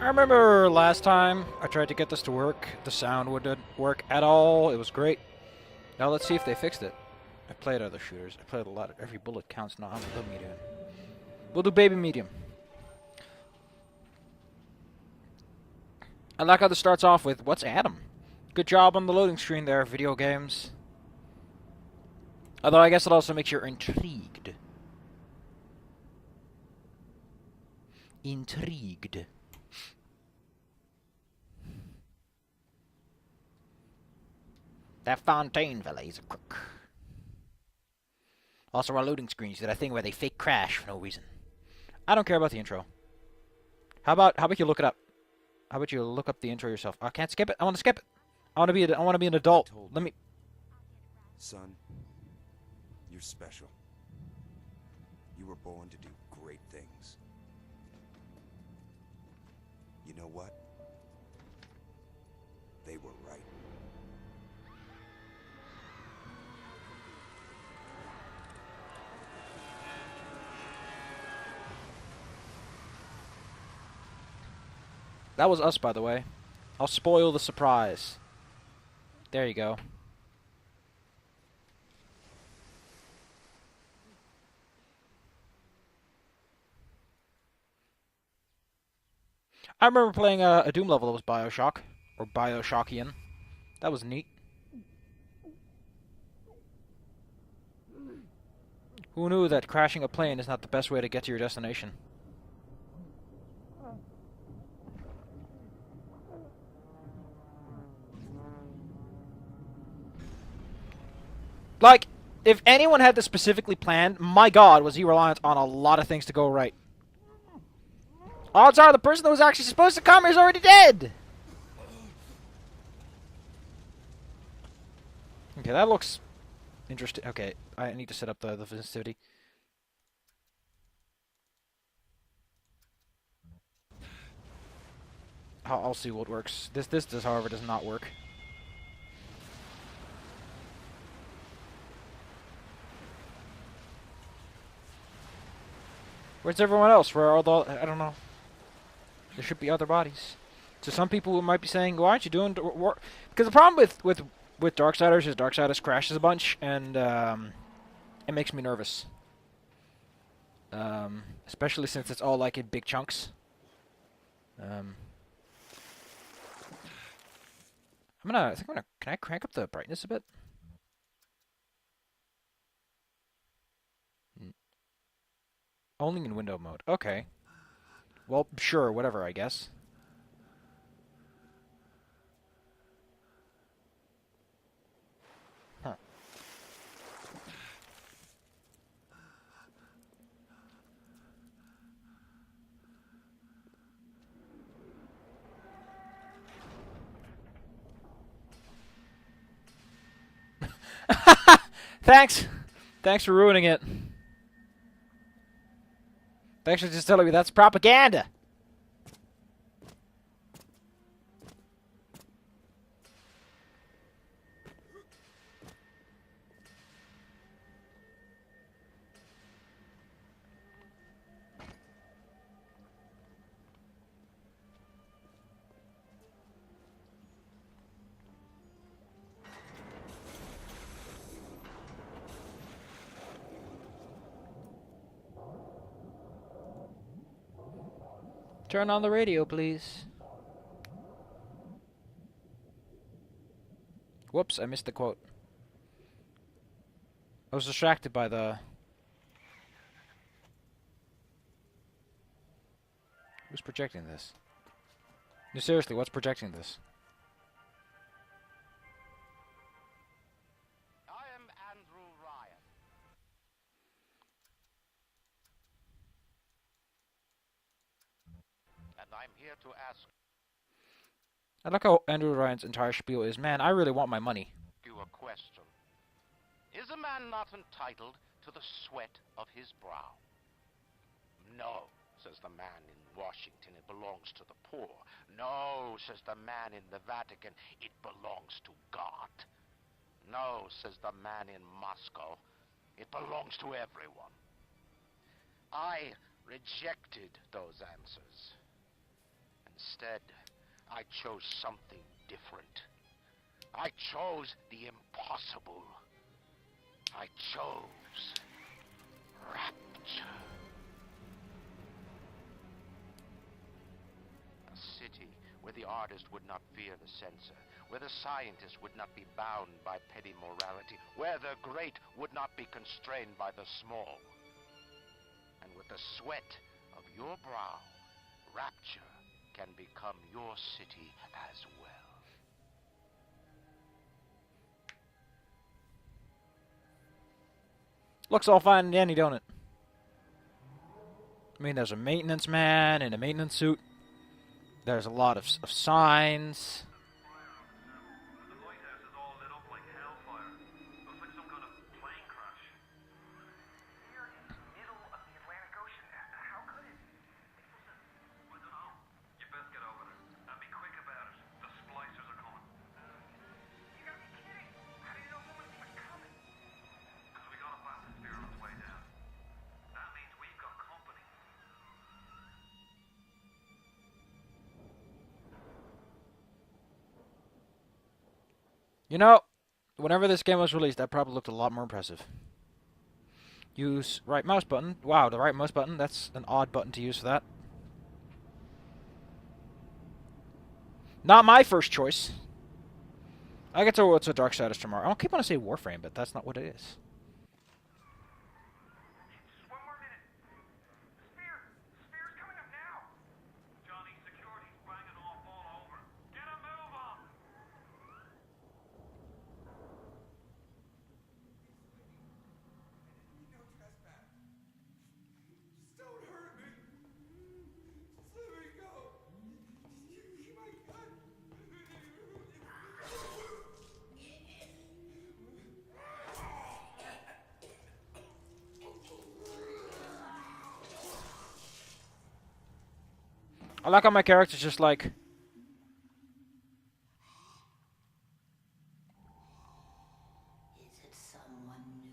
I remember last time I tried to get this to work, the sound wouldn't work at all. It was great. Now let's see if they fixed it. I played other shooters. I played a lot. Every bullet counts. No, I'm the medium. We'll do baby medium. I like how this starts off with, what's Adam? Good job on the loading screen there, video games. Although I guess it also makes you intrigued. Intrigued. That Fontaine fella, he's a crook. Also, our loading screens did a thing where they fake crash for no reason. I don't care about the intro. How about you look it up? How about you look up the intro yourself? I can't skip it. I want to skip it. I want to be an adult. Let me. Son, you're special. You were born to do great things. You know what? They were right. That was us, by the way. I'll spoil the surprise. There you go. I remember playing a Doom level that was Bioshock, or Bioshockian. That was neat. Who knew that crashing a plane is not the best way to get to your destination? Like, if anyone had this specifically planned, my god, was he reliant on a lot of things to go right. Odds are the person that was actually supposed to come here is already dead! Okay, that looks interesting. Okay, I need to set up the sensitivity. I'll see what works. This does, however, does not work. Where's everyone else? Where are all the... I don't know. There should be other bodies. So some people might be saying, why aren't you doing... Because the problem with Darksiders is Darksiders crashes a bunch, and it makes me nervous. Especially since it's all like in big chunks. Can I crank up the brightness a bit? Only in window mode. Okay. Well, sure, whatever, I guess. Huh. Thanks! Thanks for ruining it. Thanks for just telling me that's propaganda! Turn on the radio, please. Whoops, I missed the quote. I was distracted by the... Who's projecting this? No, seriously, what's projecting this? I am Andrew Ryan. And I'm here to ask I like how Andrew Ryan's entire spiel is, man, I really want my money. you a question. Is a man not entitled to the sweat of his brow? No, says the man in Washington, it belongs to the poor. No, says the man in the Vatican, it belongs to God. No, says the man in Moscow, it belongs to everyone. I rejected those answers. Instead, I chose something different. I chose the impossible. I chose rapture. A city where the artist would not fear the censor, where the scientist would not be bound by petty morality, where the great would not be constrained by the small. And with the sweat of your brow, rapture can become your city as well. Looks all fine and dandy, don't it? I mean, there's a maintenance man in a maintenance suit. There's a lot of signs. The lighthouse is all lit up like hellfire. Looks like some kind of plane crash. Here in the middle of the Atlantic Ocean. How could it? I don't know. You best get over there. And be quick about it. The splicers are coming. You gotta be kidding. How do you know someone's even coming? Because we got a bathysphere on its way down. That means we've got company. You know, whenever this game was released, that probably looked a lot more impressive. Use right mouse button. Wow, the right mouse button. That's an odd button to use for that. Not my first choice. I get to what's a Darksiders tomorrow. I keep on to say Warframe, but that's not what it is. Just one more minute. Spear's coming up now. Johnny, security's banging off all over. Get a move on. No trespass. Just don't hurt me. Just let me go. Just my gun. I like how my character's just like... Is it someone new?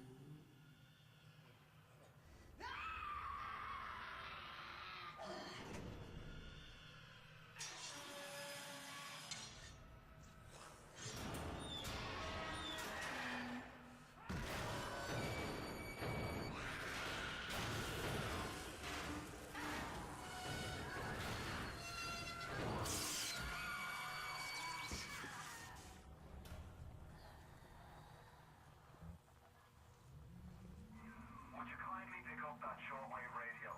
Would you kindly pick up that shortwave radio?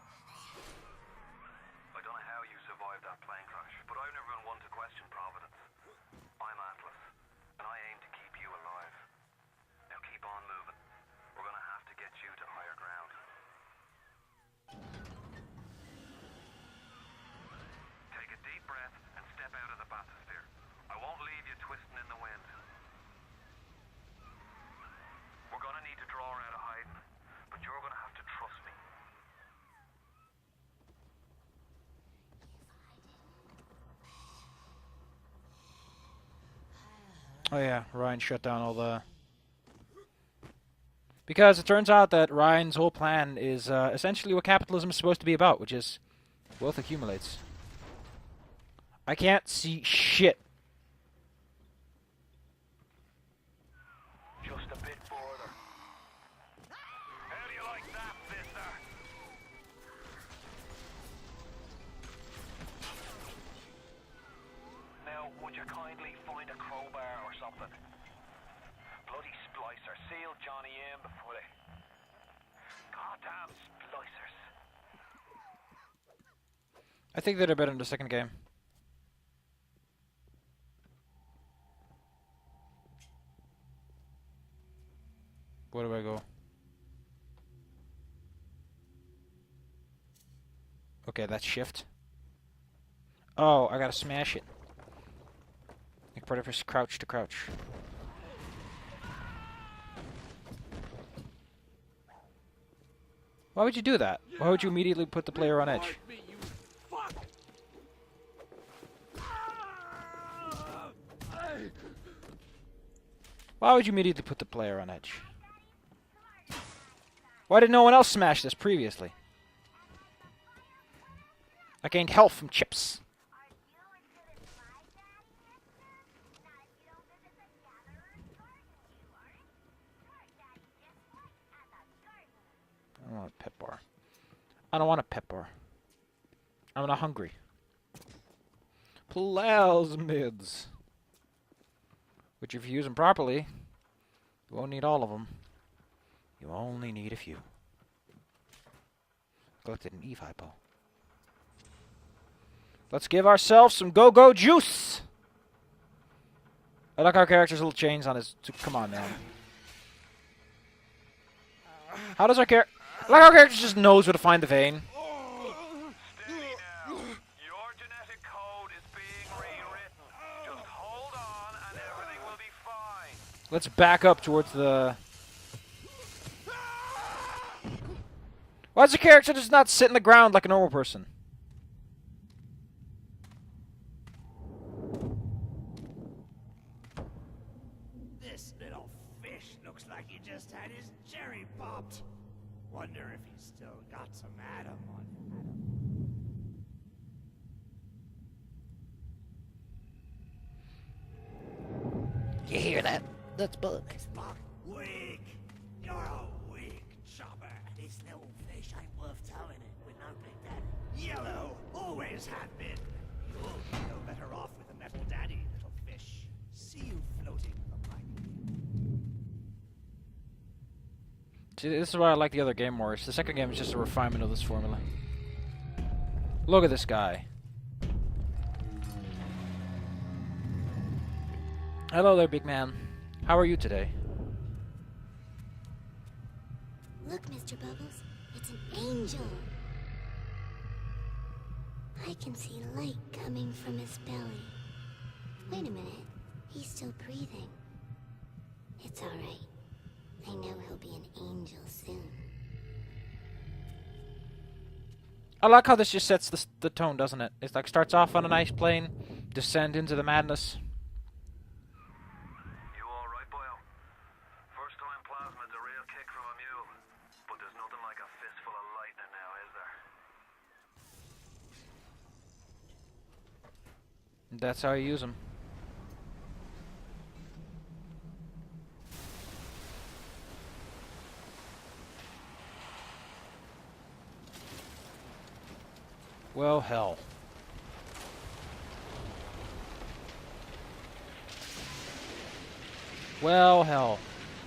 I don't know how you survived that plane crash, but I've never been one to question Providence. I'm Atlas, and I aim to keep you alive. Now keep on moving. We're gonna have to get you to higher ground. Take a deep breath and step out of the bathysphere. I won't leave you twisting in the wind. We're gonna need to draw her out of hiding, but you're gonna have to trust me. Oh yeah, Ryan shut down all the... Because it turns out that Ryan's whole plan is essentially what capitalism is supposed to be about, which is wealth accumulates. I can't see shit. Just a bit further. How do you like that, mister? Now, would you kindly find a crowbar or something? Bloody splicer. Seal Johnny in before they... Goddamn splicers. I think they'd have better in the second game. Where do I go? Okay, that's shift. Oh, I gotta smash it. Like part of his crouch to crouch. Why would you do that? Why would you immediately put the player on edge? Why would you immediately put the player on edge? Why did no one else smash this previously? I gained health from chips. I want a pet bar. I don't want a pet bar. I'm not hungry. Plasmids. Which if you use them properly, you won't need all of them. You only need a few. Collected an Eve hypo. Let's give ourselves some go-go juice! I like our character's little chains on his... Come on, man. How does our character... Like our character just knows where to find the vein. Steady now. Your genetic code is being rewritten. Just hold on and everything will be fine. Let's back up towards the... Why does the character just not sit in the ground like a normal person? This little fish looks like he just had his cherry popped. Wonder if he's still got some Adam on him. You hear that? That's Bug. Spock, weak. You're a weak chopper. This little fish ain't worth towing it with no big daddy. Yellow, always have been. You'll feel better off with a metal daddy, little fish. See you floating the pipe. See, this is why I like the other game more. The second game is just a refinement of this formula. Look at this guy. Hello there, big man. How are you today? Look, Mr. Bubbles, it's an angel. I can see light coming from his belly. Wait a minute, he's still breathing. It's all right. I know he'll be an angel soon. I like how this just sets the tone, doesn't it? It's like starts off on a nice plane, descend into the madness. You alright, boyo? First time plasmid's a real kick from a mule. But there's nothing like a fistful of lightning now, is there? That's how you use them. Well, hell. Well, hell.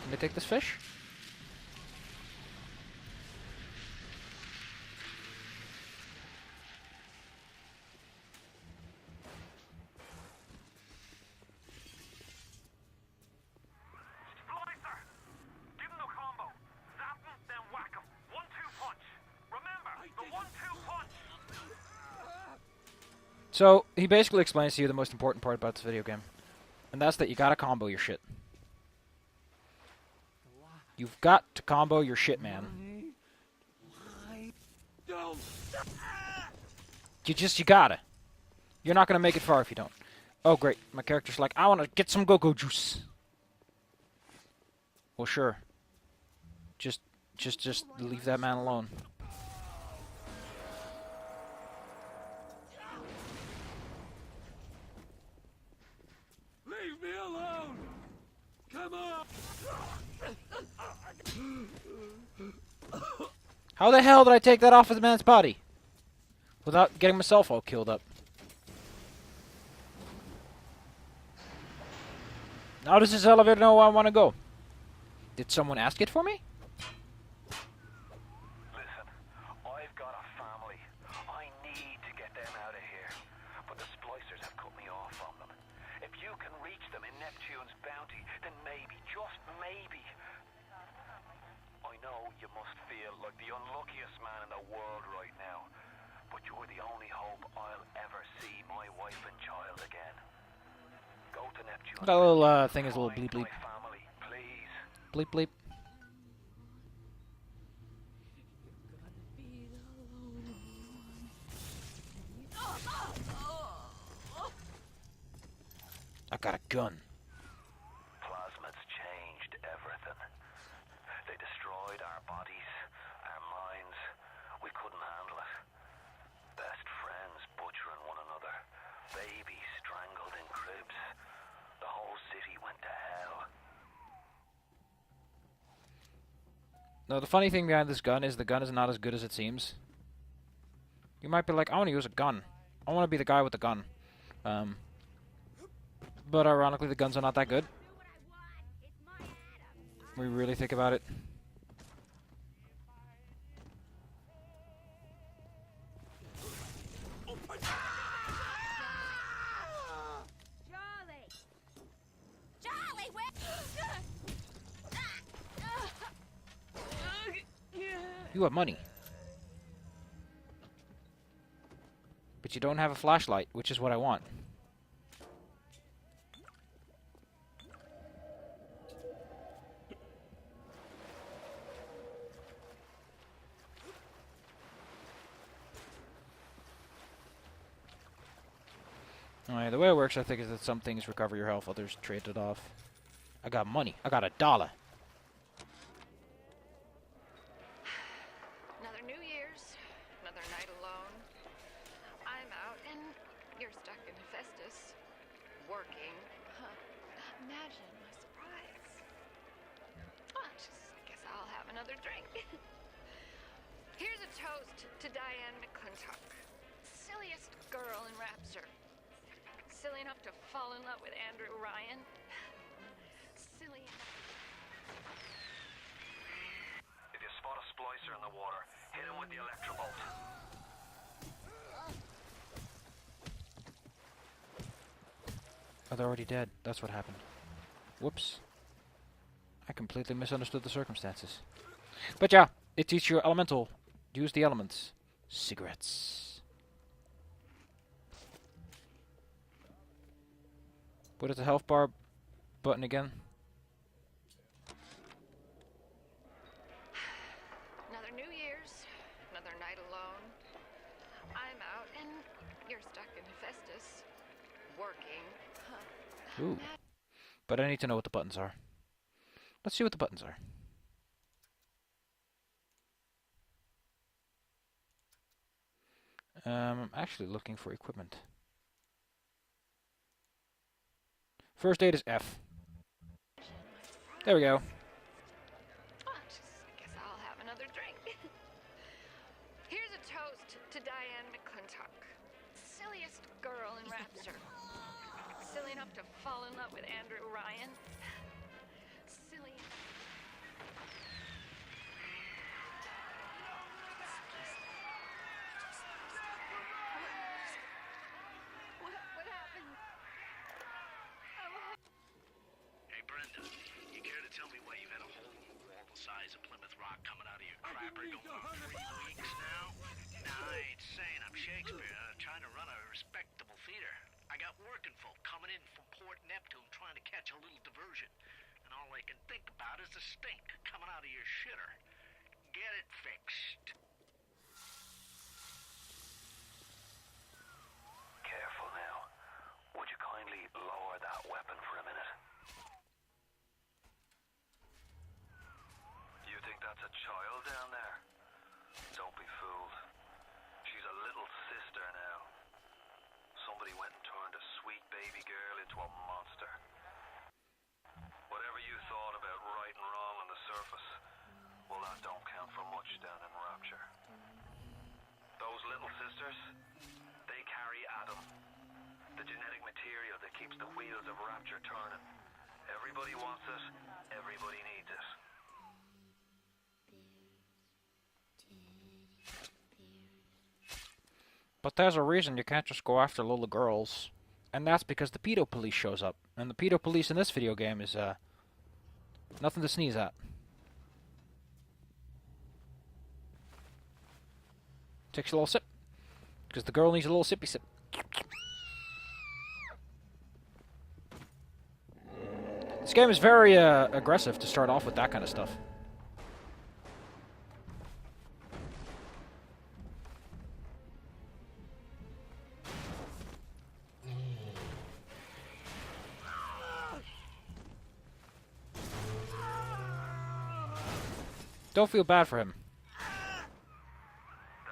Can I take this fish? Splicer! Give him the combo. Zap him, then whack him. 1-2 punch. Remember, the 1-2 punch. So, he basically explains to you the most important part about this video game. And that's that you gotta combo your shit. You've got to combo your shit, man. You gotta. You're not gonna make it far if you don't. Oh, great. My character's like, I wanna get some go-go juice. Well, sure. Just leave that man alone. Leave me alone! Come on! How the hell did I take that off of the man's body? Without getting myself all killed up. How does this elevator know where I want to go? Did someone ask it for me? Listen, I've got a family. I need to get them out of here. But the splicers have cut me off from them. If you can reach them in Neptune's bounty, then maybe, just maybe... I know you must feel like the unluckiest man in the world right now. But you're the only hope I'll ever see my wife and child again. Go to Neptune. That little thing is a little bleep bleep. My family, please. Bleep bleep. I got a gun. Plasmids changed everything. They destroyed our bodies, our minds. We couldn't handle it. Best friends butchering one another. Babies strangled in cribs. The whole city went to hell. Now, the funny thing behind this gun is the gun is not as good as it seems. You might be like, I want to use a gun. I want to be the guy with the gun. But ironically, the guns are not that good. We really think about it. Charlie, where? You have money. But you don't have a flashlight, which is what I want. Alright, the way it works, I think, is that some things recover your health, others trade it off. I got money. I got $1. Another New Year's, another night alone. I'm out and you're stuck in Hephaestus, working. Huh. Imagine my surprise. I guess I'll have another drink. Here's a toast to Diane McClintock, silliest girl in Rapture. Silly enough to fall in love with Andrew Ryan. Silly enough. If you spot a splicer in the water, hit him with the electrobolt. Oh, they're already dead. That's what happened. Whoops. I completely misunderstood the circumstances. But yeah, it teaches you elemental. Use the elements. Cigarettes. What is the health bar button again? Another New Year's, another night alone. I'm out and you're stuck in Hephaestus, working. Huh. Ooh. But I need to know what the buttons are. Let's see what the buttons are. I'm actually looking for equipment. First aid is F. There we go. I guess I'll have another drink. Here's a toast to Diane McClintock, silliest girl in Rapture. Silly enough to fall in love with Andrew Ryan. Silly. What happened? Hey, Brenda, you care to tell me why you've had a hole in the wall the size of Plymouth Rock coming out of your crapper going on 3 weeks now? Nah, I ain't saying I'm Shakespeare, trying to run a respectable theater. I got working folk coming in from Port Neptune trying to catch a little diversion. And all they can think about is the stink coming out of your shitter. Get it fixed. Careful now. Would you kindly lower that weapon for a minute? You think that's a child down there? Don't be fooled. She's a little sister now. Somebody went and turned a sweet baby girl into a monster. Whatever you thought about right and wrong on the surface, well, that don't count for much down in Rapture. Those little sisters, they carry Adam, the genetic material that keeps the wheels of Rapture turning. Everybody wants it, everybody needs it. But there's a reason you can't just go after little girls. And that's because the pedo police shows up. And the pedo police in this video game is, nothing to sneeze at. Takes a little sip. Because the girl needs a little sippy sip. This game is very, aggressive to start off with that kind of stuff. Don't feel bad for him.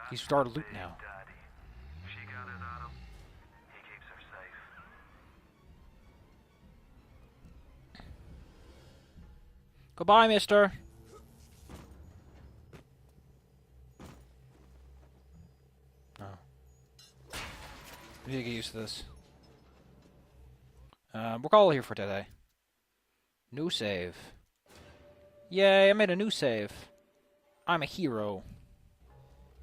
He's started loot now. Daddy. She got it, Adam. He keeps her safe. Goodbye, mister. I need to get used to this. We're all here for today. New save. Yay, I made a new save. I'm a hero.